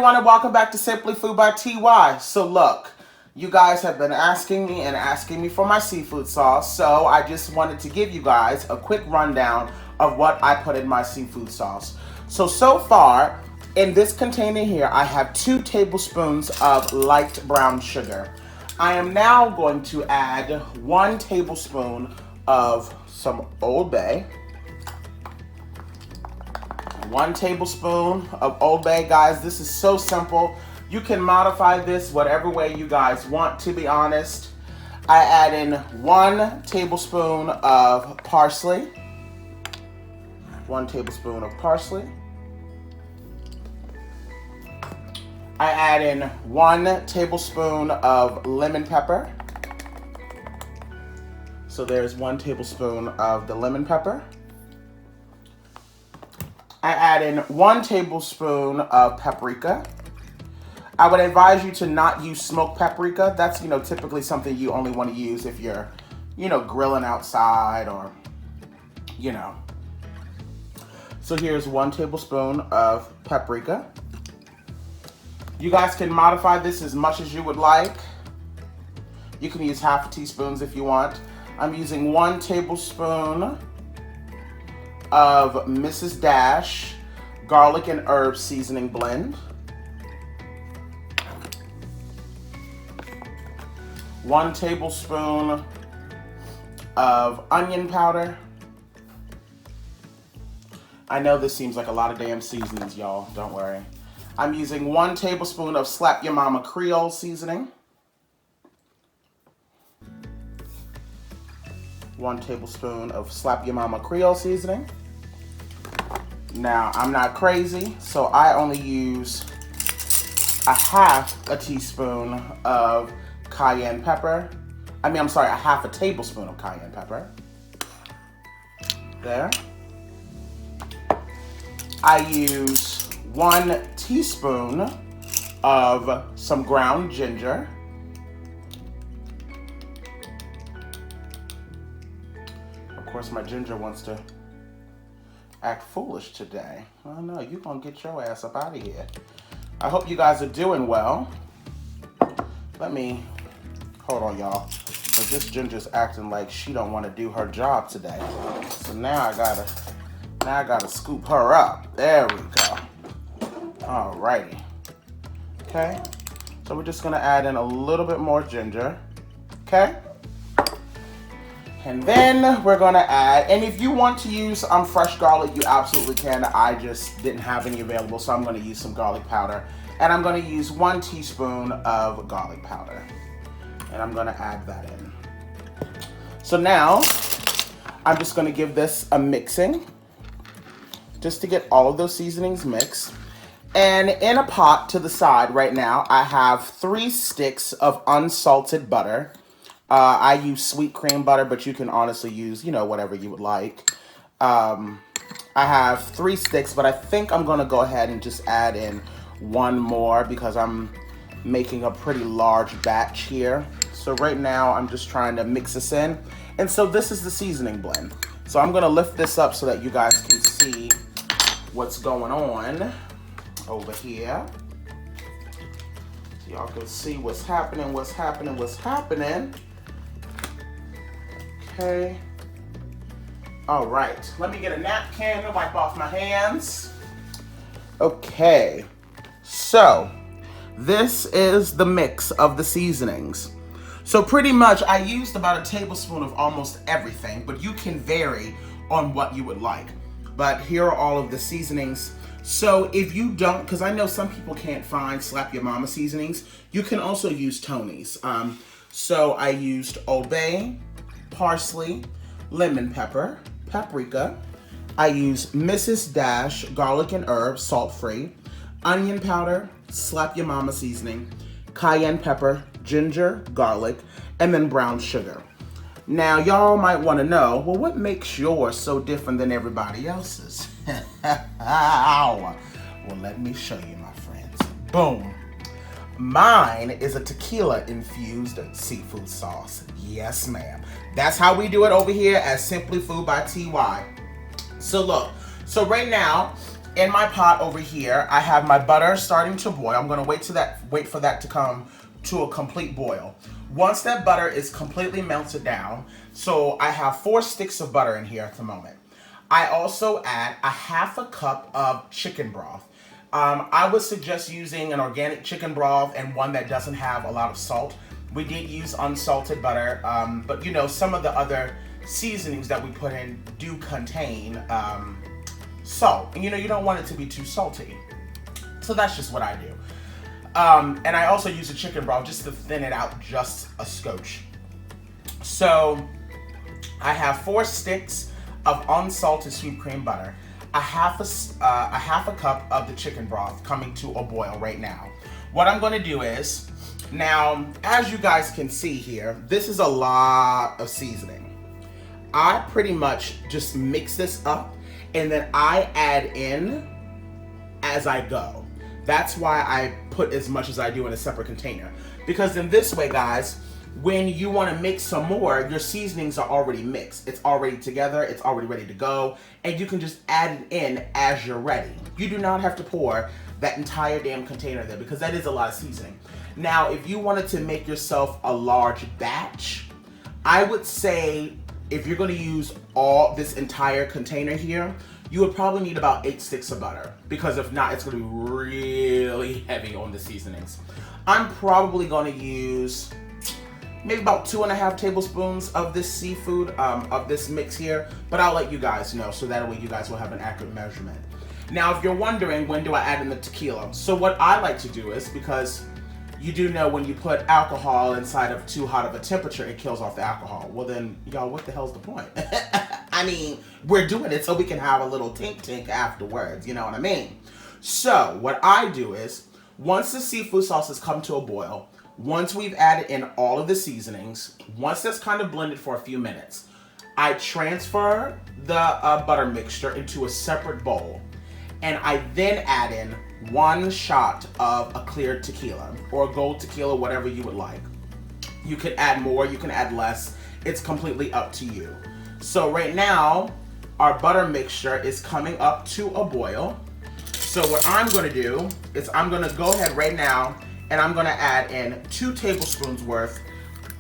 everyone, and welcome back to Simply Food by TY. So look, you guys have been asking me for my seafood sauce, so I just wanted to give you guys a quick rundown of what I put in my seafood sauce. So far, in this container here, I have 2 tablespoons of light brown sugar. I am now going to add 1 tablespoon of some Old Bay. 1 tablespoon of Old Bay, guys. This is so simple. You can modify this whatever way you guys want, to be honest. I add in 1 tablespoon of parsley. 1 tablespoon of parsley. I add in 1 tablespoon of lemon pepper. So there's 1 tablespoon of the lemon pepper. I add in 1 tablespoon of paprika. I would advise you to not use smoked paprika. That's, typically something you only want to use if you're, grilling outside or, So here's 1 tablespoon of paprika. You guys can modify this as much as you would like. You can use half teaspoons if you want. I'm using 1 tablespoon of Mrs. Dash garlic and herb seasoning blend. 1 tablespoon of onion powder. I know this seems like a lot of damn seasonings, y'all. Don't worry. I'm using 1 tablespoon of Slap Your Mama Creole seasoning. 1 tablespoon of Slap Your Mama Creole seasoning. Now, I'm not crazy, so I only use a half a teaspoon of cayenne pepper. A half a tablespoon of cayenne pepper. There. I use 1 teaspoon of some ground ginger. Of course, my ginger wants to act foolish today. Oh no, you're gonna get your ass up out of here. I hope you guys are doing well. Hold on, y'all. Because this ginger's acting like she don't want to do her job today. So now I gotta scoop her up. There we go. Alrighty. Okay. So we're just gonna add in a little bit more ginger. Okay. And then we're gonna add, and if you want to use fresh garlic, you absolutely can. I just didn't have any available, so I'm gonna use some garlic powder. And I'm gonna use 1 teaspoon of garlic powder. And I'm gonna add that in. So now, I'm just gonna give this a mixing, just to get all of those seasonings mixed. And in a pot to the side right now, I have 3 sticks of unsalted butter. I use sweet cream butter, but you can honestly use, whatever you would like. I have 3 sticks, but I think I'm gonna go ahead and just add in 1 more because I'm making a pretty large batch here. So right now, I'm just trying to mix this in. And so this is the seasoning blend. So I'm gonna lift this up so that you guys can see what's going on over here. So y'all can see what's happening. Okay. All right. Let me get a napkin to wipe off my hands. Okay. So, this is the mix of the seasonings. So pretty much I used about a tablespoon of almost everything, but you can vary on what you would like. But here are all of the seasonings. So if you don't, because I know some people can't find Slap Your Mama seasonings, you can also use Tony's. So I used Old Bay, parsley, lemon pepper, paprika. I used Mrs. Dash garlic and herb, salt-free, onion powder, Slap Your Mama seasoning, cayenne pepper, ginger, garlic, and then brown sugar. Now, y'all might want to know, well, what makes yours so different than everybody else's? Well, let me show you, my friends. Boom. Mine is a Tequila Infused Seafood Sauce. Yes, ma'am. That's how we do it over here at Simply Food by TY. So look, so right now, in my pot over here, I have my butter starting to boil. I'm gonna wait for that to come to a complete boil. Once that butter is completely melted down, so I have 4 sticks of butter in here at the moment. I also add a half a cup of chicken broth. I would suggest using an organic chicken broth and one that doesn't have a lot of salt. We did use unsalted butter, but you know, some of the other seasonings that we put in do contain salt. And you know, you don't want it to be too salty. So that's just what I do. And I also use a chicken broth just to thin it out just a scotch. So I have 4 sticks of unsalted sweet cream butter, a half a cup of the chicken broth coming to a boil right now. What I'm going to do is, now as you guys can see here, this is a lot of seasoning. I pretty much just mix this up and then I add in as I go. That's why I put as much as I do in a separate container, because in this way, guys, when you want to mix some more, your seasonings are already mixed. It's already together, it's already ready to go, and you can just add it in as you're ready. You do not have to pour that entire damn container there, because that is a lot of seasoning. Now, if you wanted to make yourself a large batch, I would say if you're going to use all this entire container here, you would probably need about 8 sticks of butter, because if not, it's going to be really heavy on the seasonings. I'm probably going to use maybe about 2.5 tablespoons of this seafood, of this mix here, but I'll let you guys know so that way you guys will have an accurate measurement. Now, if you're wondering, when do I add in the tequila? So what I like to do is, because you do know when you put alcohol inside of too hot of a temperature, it kills off the alcohol. Well then, y'all, what the hell's the point? I mean, we're doing it so we can have a little tink afterwards, you know what I mean? So, what I do is, once the seafood sauce has come to a boil, once we've added in all of the seasonings, once that's kind of blended for a few minutes, I transfer the butter mixture into a separate bowl, and I then add in 1 shot of a clear tequila, or gold tequila, whatever you would like. You can add more, you can add less. It's completely up to you. So right now, our butter mixture is coming up to a boil. So what I'm gonna do is I'm gonna go ahead right now and I'm gonna add in 2 tablespoons worth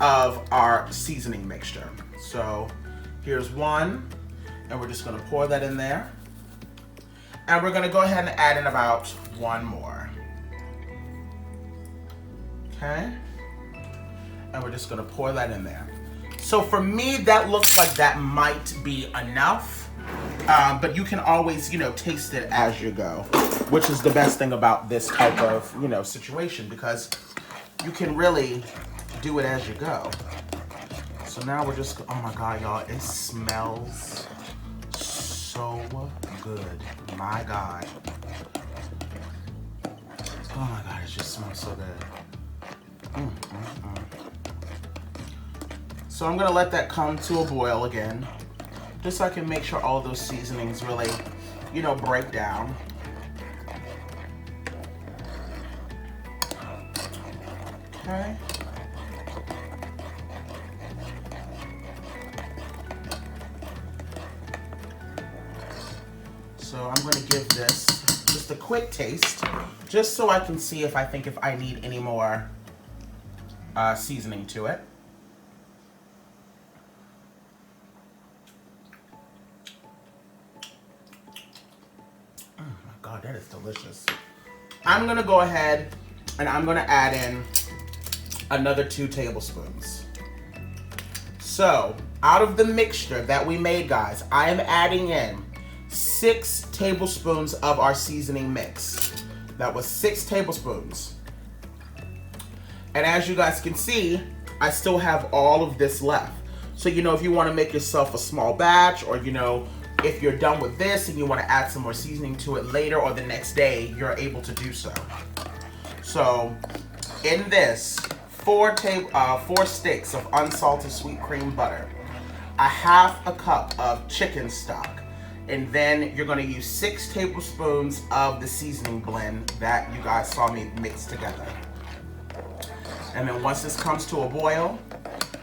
of our seasoning mixture. So here's 1, and we're just gonna pour that in there. And we're gonna go ahead and add in about 1 more. Okay? And we're just gonna pour that in there. So for me, that looks like that might be enough, but you can always, you know, taste it as you go, which is the best thing about this type of, you know, situation, because you can really do it as you go. So now we're just, oh my God, y'all, it smells so good. My God. Oh my God, it just smells so good. So I'm gonna let that come to a boil again, just so I can make sure all those seasonings really, you know, break down. Okay. So I'm gonna give this just a quick taste, just so I can see if I need any more seasoning to it. Oh my God, that is delicious. I'm gonna go ahead and I'm gonna add in another 2 tablespoons. So out of the mixture that we made, guys, I am adding in 6 tablespoons of our seasoning mix. That was 6 tablespoons. And as you guys can see, I still have all of this left. So, you know, if you want to make yourself a small batch, or, you know, if you're done with this and you want to add some more seasoning to it later or the next day, you're able to do so. So, in this, 4 sticks of unsalted sweet cream butter, a half a cup of chicken stock, and then you're gonna use 6 tablespoons of the seasoning blend that you guys saw me mix together. And then once this comes to a boil,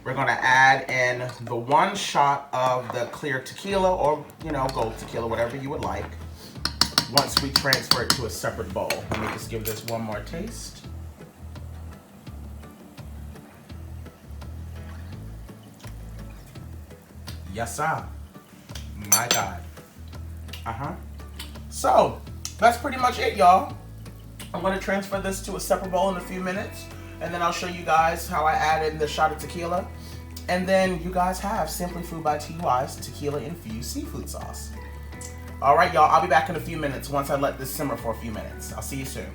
we're gonna add in the 1 shot of the clear tequila, or, you know, gold tequila, whatever you would like. once we transfer it to a separate bowl. Let me just give this one more taste. Yes, sir. My God. So, that's pretty much it, y'all. I'm going to transfer this to a separate bowl in a few minutes, and then I'll show you guys how I add in the shot of tequila. And then you guys have Simply Food by TY's Tequila Infused Seafood Sauce. All right, y'all, I'll be back in a few minutes once I let this simmer for a few minutes. I'll see you soon.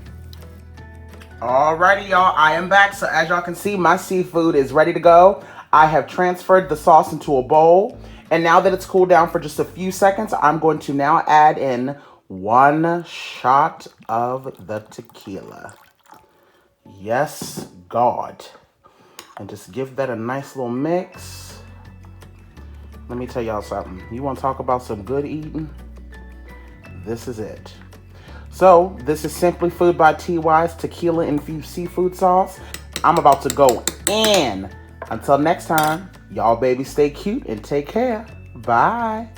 Alrighty, y'all, I am back. So as y'all can see, my seafood is ready to go. I have transferred the sauce into a bowl. And now that it's cooled down for just a few seconds, I'm going to now add in 1 shot of the tequila. Yes, God. And just give that a nice little mix. Let me tell y'all something. You want to talk about some good eating? This is it. So, this is Simply Food by TY's Tequila Infused Seafood Sauce. I'm about to go in. Until next time, y'all babies stay cute and take care. Bye.